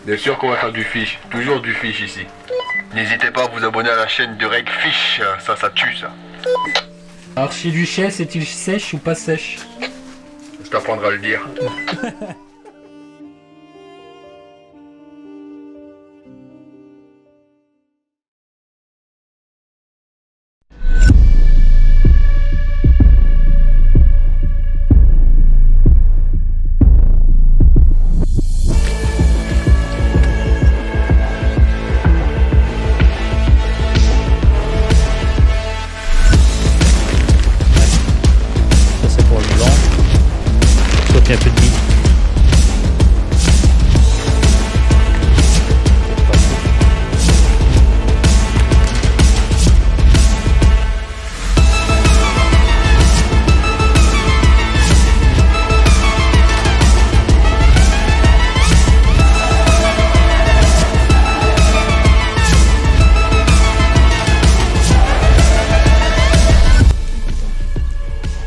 Bien sûr qu'on va faire du fish, toujours du fish ici. N'hésitez pas à vous abonner à la chaîne de Reg Fish, ça tue ça. Archiduchesse est-il sèche ou pas sèche? Je t'apprendrai à le dire. Ça c'est pour le blanc. Sauf qu'il y a un peu de bille.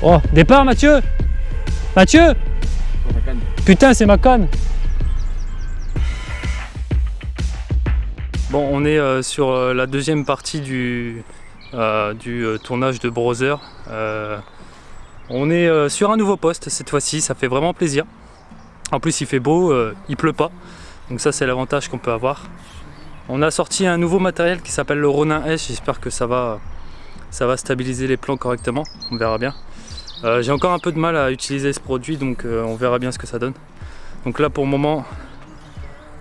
Oh, départ Mathieu! Mathieu! Putain, c'est ma canne! Bon, on est sur la deuxième partie du tournage de Brother. On est sur un nouveau poste cette fois-ci, ça fait vraiment plaisir. En plus, il fait beau, il pleut pas. Donc ça, c'est l'avantage qu'on peut avoir. On a sorti un nouveau matériel qui s'appelle le Ronin S. J'espère que ça va stabiliser les plans correctement. On verra bien. J'ai encore un peu de mal à utiliser ce produit, donc on verra bien ce que ça donne. Donc là pour le moment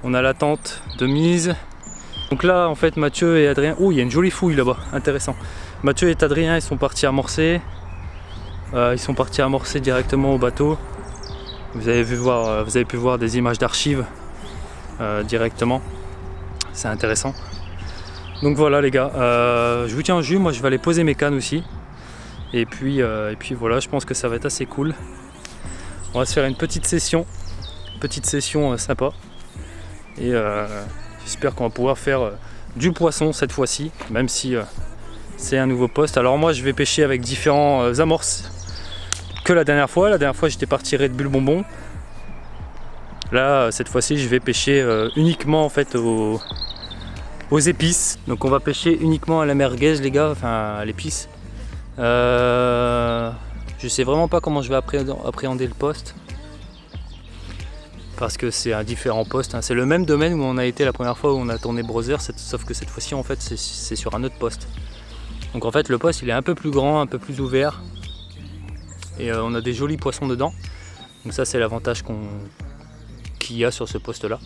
on a la tente de mise. Donc là en fait Mathieu et Adrien, oh il y a une jolie fouille là-bas, intéressant. Mathieu et Adrien ils sont partis amorcer. Ils sont partis amorcer directement au bateau. Vous avez pu voir des images d'archives directement. C'est intéressant. Donc voilà les gars, je vous tiens au jus, moi je vais aller poser mes cannes aussi. Et puis voilà, je pense que ça va être assez cool. On va se faire une petite session sympa. Et j'espère qu'on va pouvoir faire du poisson cette fois-ci, même si c'est un nouveau poste. Alors moi je vais pêcher avec différents amorces que la dernière fois. La dernière fois j'étais parti Red Bull bonbon. Là cette fois-ci je vais pêcher uniquement en fait aux épices. Donc on va pêcher uniquement à la merguez les gars, enfin à l'épice. Je sais vraiment pas comment je vais appréhender le poste parce que c'est un différent poste, hein. C'est le même domaine où on a été la première fois où on a tourné Brother, sauf que cette fois-ci en fait c'est sur un autre poste. Donc en fait le poste il est un peu plus grand, un peu plus ouvert et on a des jolis poissons dedans. Donc ça c'est l'avantage qu'il y a sur ce poste là.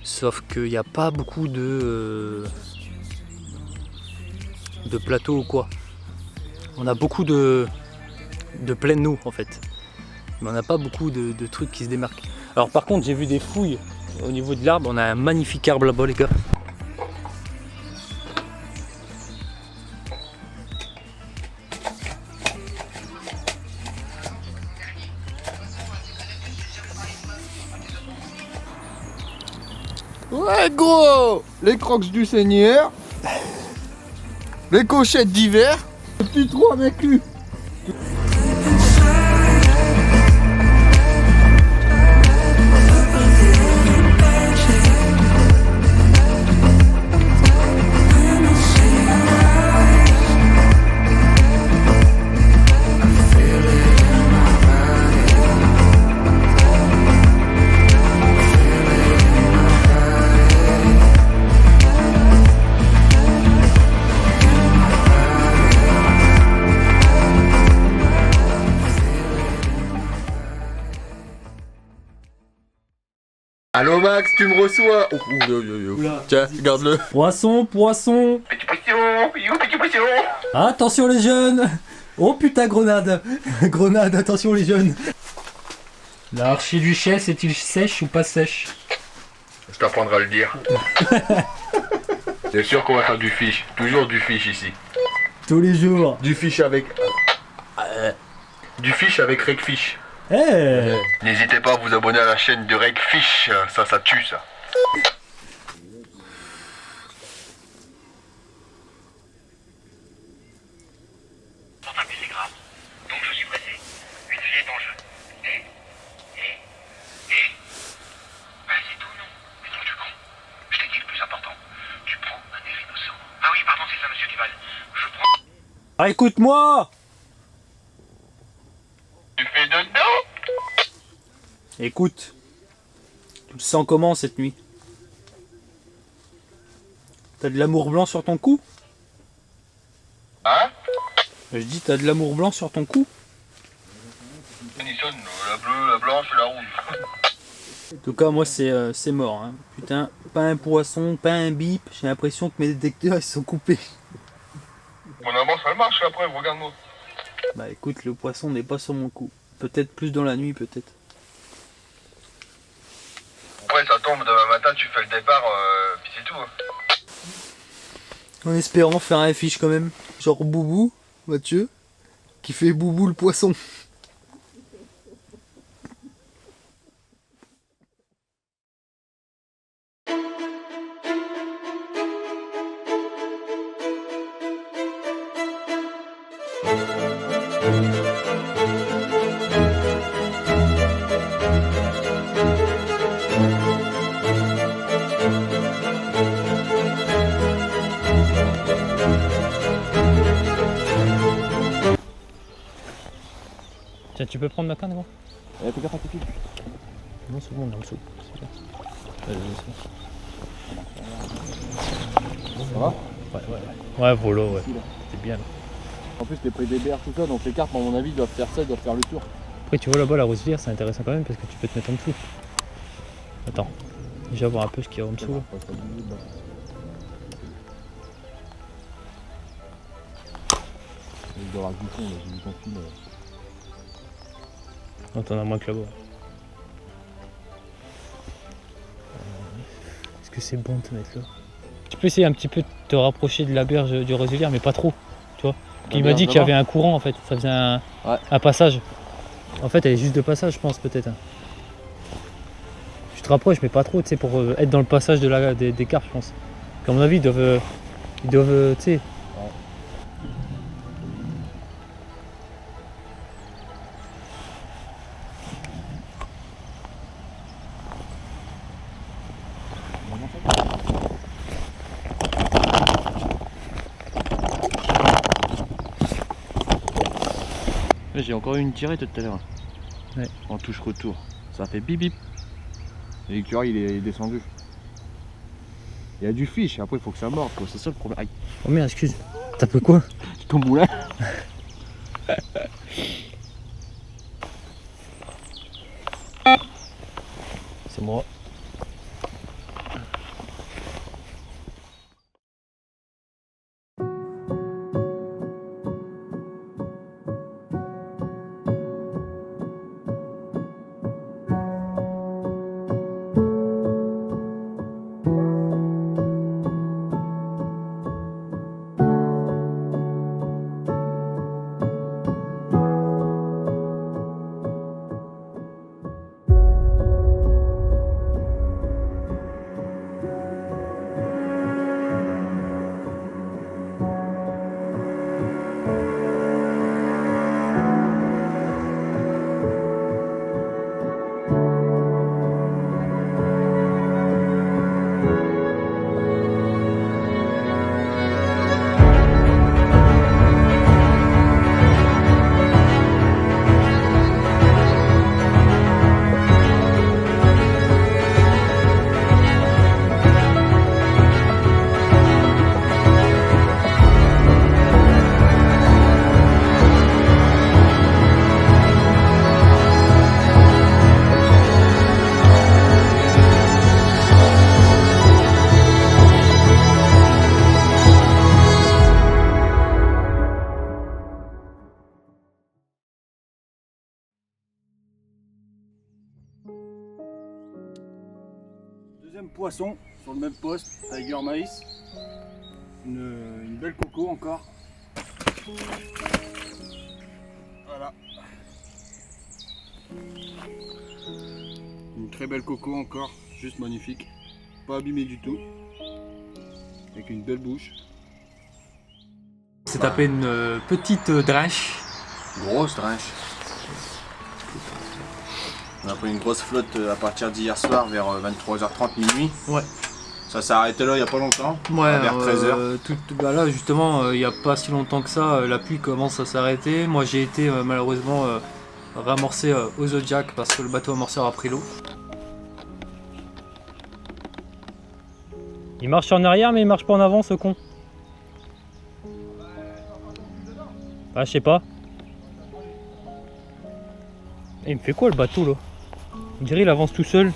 Sauf qu'il n'y a pas beaucoup de plateaux ou quoi. On a beaucoup de pleine eau en fait, mais on n'a pas beaucoup de trucs qui se démarquent. Alors par contre j'ai vu des fouilles au niveau de l'arbre, on a un magnifique arbre là-bas les gars. Ouais gros, les crocs du Seigneur, les cochettes d'hiver, le petit trou avec lui. Allô Max, tu me reçois? Tiens, regarde-le. Poisson, poisson. Petit poisson, petit poisson. Attention les jeunes. Oh putain grenade. Grenade, attention les jeunes. L'archiduchesse est-il sèche ou pas sèche? Je t'apprendrai à le dire. Bien sûr qu'on va faire du fish, toujours du fish ici. Tous les jours. Du fish avec Reg Fish. Eh. N'hésitez pas à vous abonner à la chaîne de Reg Fish, ça tue ça. 120 milligrammes. Donc je suis pressé. Une vie est en jeu. Bah c'est tout non. Mais non, tu Ah, écoute-moi! Tu fais dodo? Écoute. Tu le sens comment cette nuit? T'as de l'amour blanc sur ton cou? Hein? Je dis, t'as de l'amour blanc sur ton cou? Nissan, la bleue, la blanche et la rouge. En tout cas, moi, c'est mort. Hein. Putain, pas un poisson, pas un bip. J'ai l'impression que mes détecteurs, ils sont coupés. Mon amant, ça marche après, regarde-moi. Bah écoute, le poisson n'est pas sur mon cou. Peut-être plus dans la nuit, peut-être. Après, ça tombe, demain matin, tu fais le départ, puis c'est tout. Hein. En espérant faire un affiche quand même. Genre Boubou, Mathieu, qui fait Boubou le poisson. Tiens, tu peux prendre ma canne, gros? Fais gaffe à tes pieds. Non, c'est bon, on est en dessous. Ça va? Ouais, volo, ouais. C'est bien. Là. En plus, t'es pris des berres, tout ça, donc les carpes, à mon avis, doivent faire ça, doivent faire le tour. Après, tu vois là-bas, la roselière, c'est intéressant quand même parce que tu peux te mettre en dessous. Attends, déjà voir un peu ce qu'il y a en dessous. Là. Il doit y avoir du fond, là, j'ai vu ton fil. Non, t'en as moins que là-bas. Est-ce que c'est bon de te mettre là? Tu peux essayer un petit peu de te rapprocher de la berge du roselière, mais pas trop, tu vois. Il m'a dit qu'il y avait un courant en fait, ça faisait un passage. En fait, elle est juste de passage, je pense, peut-être. Je te rapproche, mais pas trop, tu sais, pour être dans le passage des carpes, je pense. À mon avis, ils doivent tu sais. J'ai encore eu une tirée tout à l'heure. Ouais. En touche retour. Ça fait bip bip. Et l'écureuil il est descendu. Il y a du fish, après il faut que ça morde, c'est ça le problème. Aïe. Oh merde, excuse. T'as pris quoi? Ton moulin. C'est moi. Deuxième poisson sur le même poste, Tiger Maïs. Une belle coco encore. Voilà. Une très belle coco encore, juste magnifique. Pas abîmée du tout. Avec une belle bouche. C'est tapé une petite drinche. Grosse drinche. On a pris une grosse flotte à partir d'hier soir vers 23h30 minuit. Ouais. Ça s'est arrêté là il y a pas longtemps. Ouais, vers 13h. Bah là justement, il n'y a pas si longtemps que ça, la pluie commence à s'arrêter. Moi j'ai été malheureusement ramorcé au Zodiac parce que le bateau amorceur a pris l'eau. Il marche en arrière mais il marche pas en avant ce con. Ah je sais pas. Et il me fait quoi le bateau là? On dirait il avance tout seul.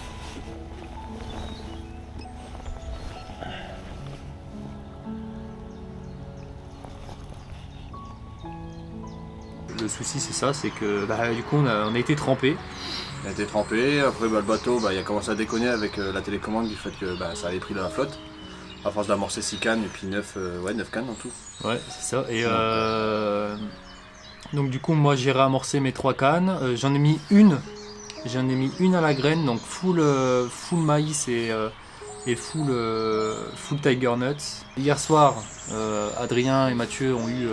Le souci c'est ça, c'est que du coup on a été trempé. Il a été trempé, après le bateau il a commencé à déconner avec la télécommande du fait que ça avait pris de la flotte. À force d'amorcer 6 cannes et puis 9 cannes en tout. Ouais c'est ça. Et donc du coup moi j'ai réamorcé mes 3 cannes, j'en ai mis une à la graine, donc full maïs et full tiger nuts. Hier soir Adrien et Mathieu ont eu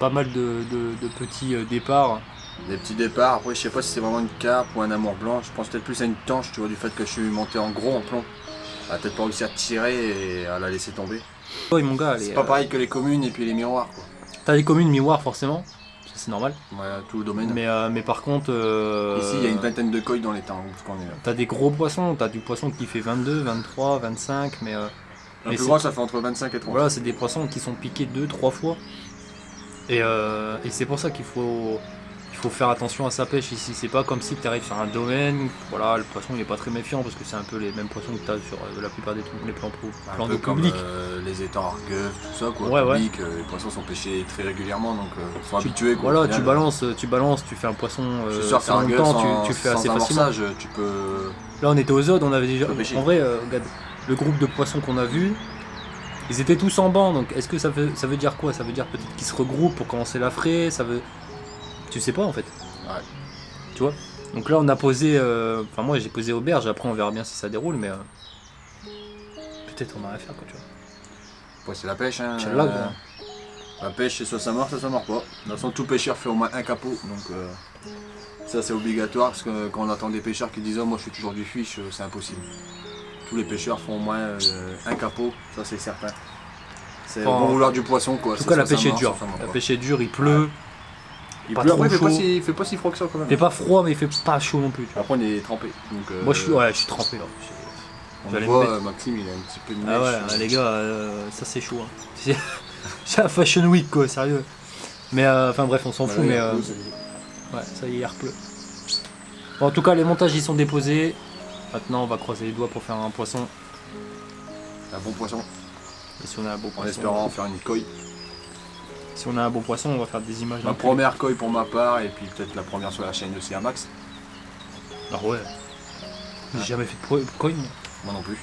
pas mal de petits départs. Des petits départs, après je sais pas si c'est vraiment une carpe ou un amour blanc, je pense peut-être plus à une tanche, tu vois, du fait que je suis monté en gros en plomb. Elle a peut-être pas réussi à tirer et à la laisser tomber. Oui mon gars, C'est pas pareil que les communes et puis les miroirs quoi. T'as des communes miroirs forcément, ça c'est normal. Ouais, tout le domaine. Mais par contre... Ici il y a une vingtaine de coilles dans les temps où on est là. T'as des gros poissons, t'as du poisson qui fait 22, 23, 25, mais... Le mais plus grand ça fait entre 25 et 30. Voilà, c'est des poissons qui sont piqués 2-3 fois. Et c'est pour ça qu'il faut faire attention à sa pêche ici. C'est pas comme si tu arrives sur un domaine, voilà, le poisson il est pas très méfiant parce que c'est un peu les mêmes poissons que tu as sur la plupart des trucs, les plans d'eau publics. Les étangs Argueuf, tout ça quoi, Ouais, public, les poissons sont pêchés très régulièrement donc faut habituer quoi. Voilà, tu balances, tu fais un poisson je suis sûr sans Argueuf, longtemps, tu le fais assez facilement. Tu peux... Là on était aux Odes, on avait déjà... pêcher. En vrai, regarde, le groupe de poissons qu'on a vu, ils étaient tous en banc, donc est-ce que ça veut dire quoi? Ça veut dire peut-être qu'ils se regroupent pour commencer la fraie, ça veut... Tu sais pas en fait. Ouais. Tu vois? Donc là on a posé, enfin moi j'ai posé auberge, après on verra bien si ça déroule, mais peut-être on a rien à faire quoi, tu vois. Ouais, c'est la pêche hein. Inch'Allah, quoi. La pêche c'est soit ça mord pas. De toute façon tout pêcheur fait au moins un capot, donc ça c'est obligatoire parce que quand on entend des pêcheurs qui disent oh moi je fais toujours du fiche, c'est impossible. Tous les pêcheurs font au moins un capot, ça c'est certain. C'est Enfin, au bon vouloir du poisson quoi. En tout cas la pêche est dure. La pêche est dure, il pleut. Il pas pleut, trop après, chaud. il fait pas si froid que ça quand même. Il fait pas froid mais il fait pas chaud non plus. Tu vois. Après on est trempé. Donc, Moi je suis trempé là. on j'allais voit me mettre. Maxime il a un petit peu de neige. Ah ouais les gars, ça c'est chaud. Hein. C'est la Fashion Week quoi, sérieux. Mais enfin bref on s'en fout mais ouais ça y est il repleut. Bon, en tout cas les montages ils sont déposés. Maintenant on va croiser les doigts pour faire un poisson. Un bon poisson. Et si on a un beau En poisson, espérant faire une coille. si on a un beau poisson on va faire des images. Ma première coille pour ma part et puis peut-être la première sur la chaîne aussi à Max. Ah ouais. J'ai jamais fait de coin. Moi non plus.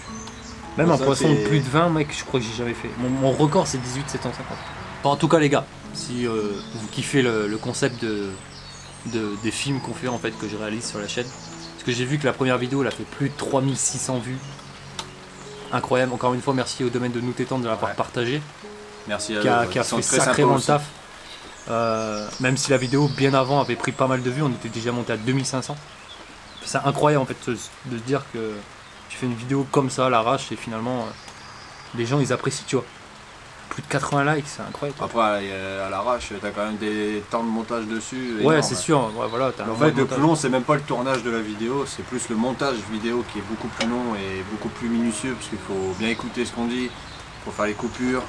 Même Bon, un ça, poisson de c'est- plus de 20 mec je crois que j'ai jamais fait. Mon record c'est 18 750. Bon, en tout cas les gars, si vous kiffez le concept des films qu'on fait en fait que je réalise sur la chaîne. Parce que j'ai vu que la première vidéo elle a fait plus de 3600 vues. Incroyable, encore une fois merci au domaine de Nous Tétendre de l'avoir Ouais. partagé. Merci à Qui a eux, ils sont fait très sympas sacrément le aussi. taf. Même si la vidéo bien avant avait pris pas mal de vues, on était déjà monté à 2500. C'est incroyable en fait de se dire que tu fais une vidéo comme ça à l'arrache et finalement les gens ils apprécient, tu vois. Plus de 80 likes, c'est incroyable. Après à l'arrache, t'as quand même des temps de montage dessus. Ouais, énormes. c'est sûr, ouais, voilà. T'as En un fait, bon le montage. plus long, c'est même pas le tournage de la vidéo, c'est plus le montage vidéo qui est beaucoup plus long et beaucoup plus minutieux parce qu'il faut bien écouter ce qu'on dit, il faut faire les coupures,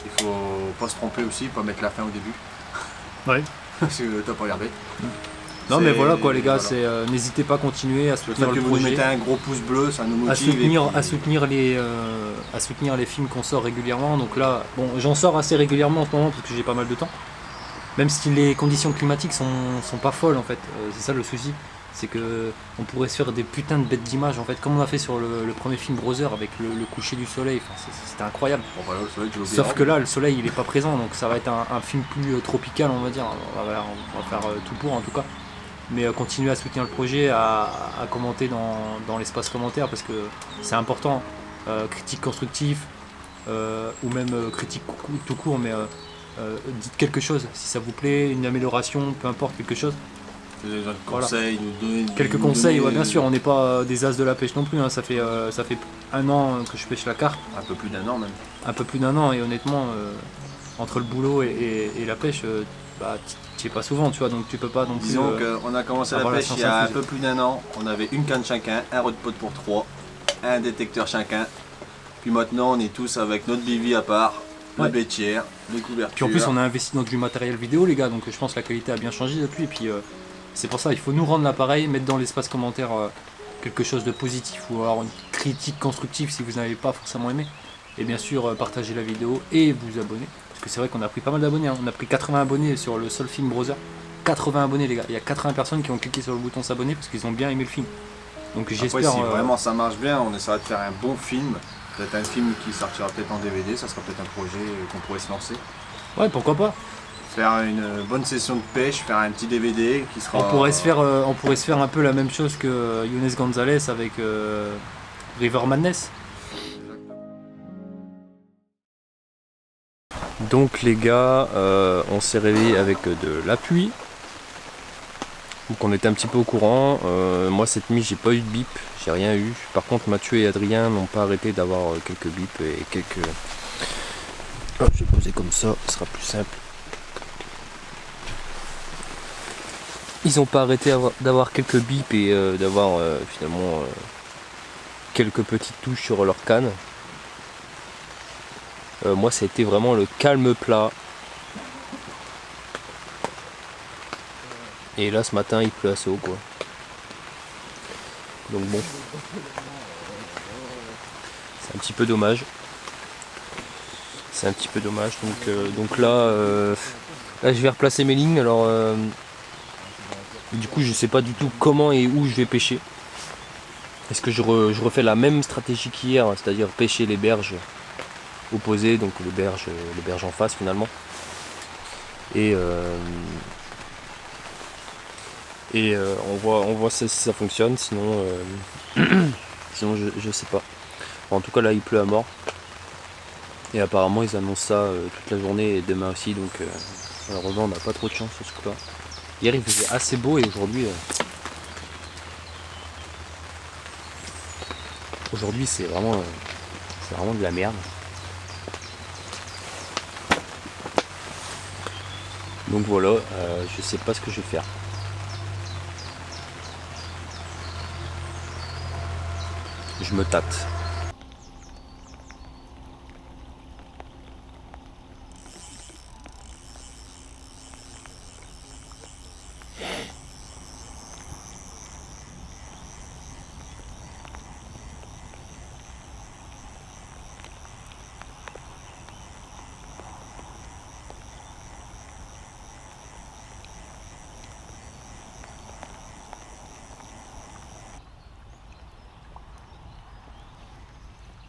il faut pas se tromper aussi, pas mettre la fin au début. Ouais. Parce que t'as pas regardé. Non mais voilà quoi les gars, voilà. c'est n'hésitez pas à continuer à Le fait soutenir que le vous nous projet, mettez un gros pouce bleu, ça nous motive. à soutenir les films qu'on sort régulièrement. Donc là, bon, j'en sors assez régulièrement en ce moment parce que j'ai pas mal de temps. Même si les conditions climatiques sont pas folles en fait, c'est ça le souci. C'est que on pourrait se faire des putains de bêtes d'images en fait, comme on a fait sur le premier film Brother avec le coucher du soleil. Enfin, c'était incroyable. Bon, voilà, le soleil, tu l'oublies. Sauf que là, le soleil il est pas présent, donc ça va être un film plus tropical, on va dire. On va faire tout pour en tout cas. Mais continuez à soutenir le projet, à commenter dans l'espace commentaire parce que c'est important. Critique constructive ou même critique tout court, mais dites quelque chose si ça vous plaît, une amélioration, peu importe quelque chose. Des Voilà. conseils, nous donner Quelques nous conseils, donner ouais, bien sûr, on n'est pas des as de la pêche non plus, hein. Ça fait 1 an que je pêche la carpe, Un peu plus d'1 an même. un peu plus d'1 an, et honnêtement, entre le boulot et la pêche, bah, t'y es pas souvent, tu vois, donc tu peux pas non plus... Disons qu'on a commencé la avoir la pêche il y science a un infuse. peu plus d'1 an. On avait une canne chacun, un rod pot pour 3, un détecteur chacun. Puis maintenant on est tous avec notre bivy à part, Ouais. le bétière, les couvertures. Puis en plus on a investi dans du matériel vidéo les gars, donc je pense que la qualité a bien changé depuis, et puis c'est pour ça il faut nous rendre l'appareil, mettre dans l'espace commentaire quelque chose de positif ou alors une critique constructive si vous n'avez pas forcément aimé, et bien sûr partager la vidéo et vous abonner, parce que c'est vrai qu'on a pris pas mal d'abonnés, hein. On a pris 80 abonnés sur le seul film Brother, 80 abonnés les gars, il y a 80 personnes qui ont cliqué sur le bouton s'abonner parce qu'ils ont bien aimé le film, donc Après, j'espère... si vraiment ça marche bien, on essaiera de faire un bon film. Peut-être un film qui sortira peut-être en DVD, ça sera peut-être un projet qu'on pourrait se lancer. Ouais, pourquoi pas. Faire une bonne session de pêche, faire un petit DVD qui sera... On pourrait se faire un peu la même chose que Younes Gonzalez avec River Madness. Donc les gars, on s'est réveillé avec de la pluie. Donc on était un petit peu au courant. Moi cette nuit j'ai pas eu de bip, j'ai rien eu. Par contre Mathieu et Adrien n'ont pas arrêté d'avoir quelques bips et quelques... Oh, je vais poser comme ça, ce sera plus simple. Ils n'ont pas arrêté d'avoir quelques bips et d'avoir finalement quelques petites touches sur leur canne. Moi ça a été vraiment le calme plat. Et là ce matin il pleut assez haut quoi. Donc bon. C'est un petit peu dommage. C'est un petit peu dommage. Donc là, là je vais replacer mes lignes. Alors du coup je sais pas du tout comment et où je vais pêcher. Est-ce que je refais la même stratégie qu'hier, c'est-à-dire pêcher les berges opposées, donc les berges en face finalement. Et on voit si ça fonctionne, sinon, sinon je sais pas. En tout cas là il pleut à mort. Et apparemment ils annoncent ça toute la journée et demain aussi, donc malheureusement on n'a pas trop de chance sur ce coup là. Hier il faisait assez beau et aujourd'hui c'est vraiment de la merde. Donc voilà, je sais pas ce que je vais faire. Je me tâte.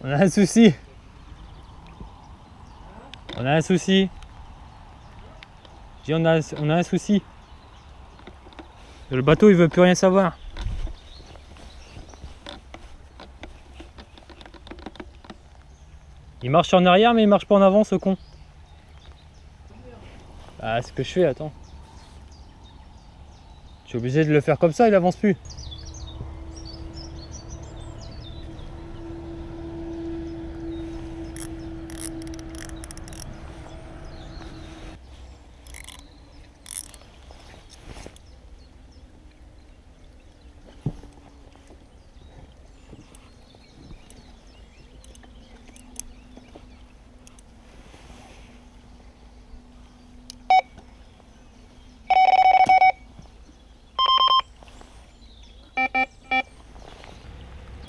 On a un souci. On a un souci. Je dis on a un souci. Le bateau il veut plus rien savoir. Il marche en arrière mais il marche pas en avant ce con. Ah c'est ce que je fais, attends. Je suis obligé de le faire comme ça, il avance plus.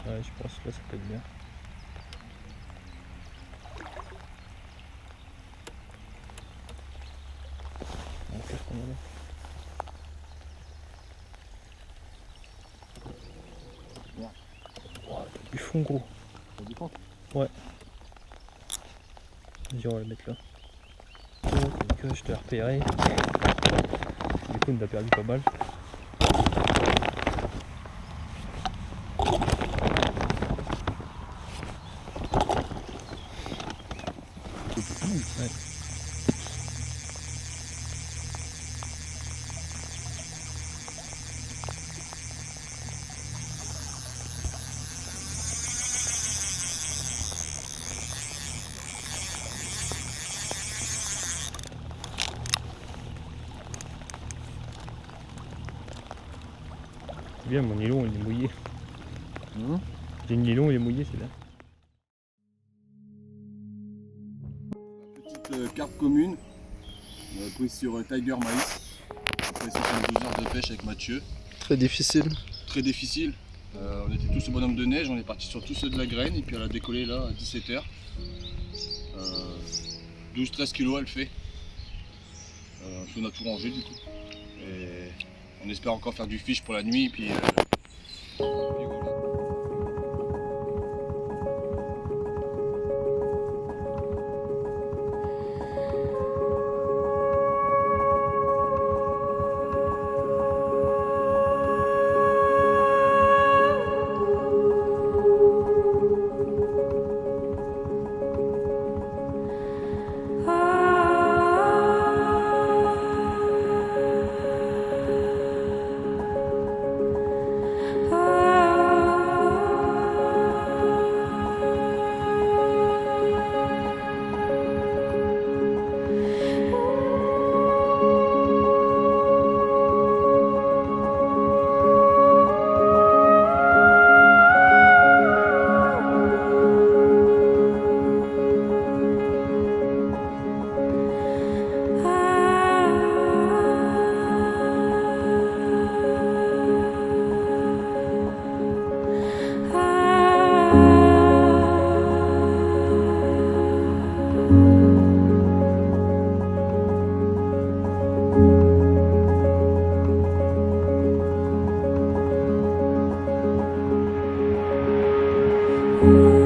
Ouais, je pense que là ça peut être bien. On va faire qu'on y est. Oh, t'as du fond gros. Ouais. Vas-y on va le mettre là. Oh, donc, je t'ai repéré. Du coup on a perdu pas mal. Ouais. C'est bien, mon nylon il est mouillé. Hum. J'ai le nylon il est mouillé, c'est bien. Petite carpe commune prise sur Tiger Maïs. Après c'est une 12 heures de pêche avec Mathieu. Très difficile. Très difficile. On était tous au bonhomme de neige, on est parti sur tous ceux de la graine et puis elle a décollé là à 17h. 12-13 kg elle fait. Puis on a tout rangé du coup. Et on espère encore faire du fish pour la nuit. Puis voilà. you.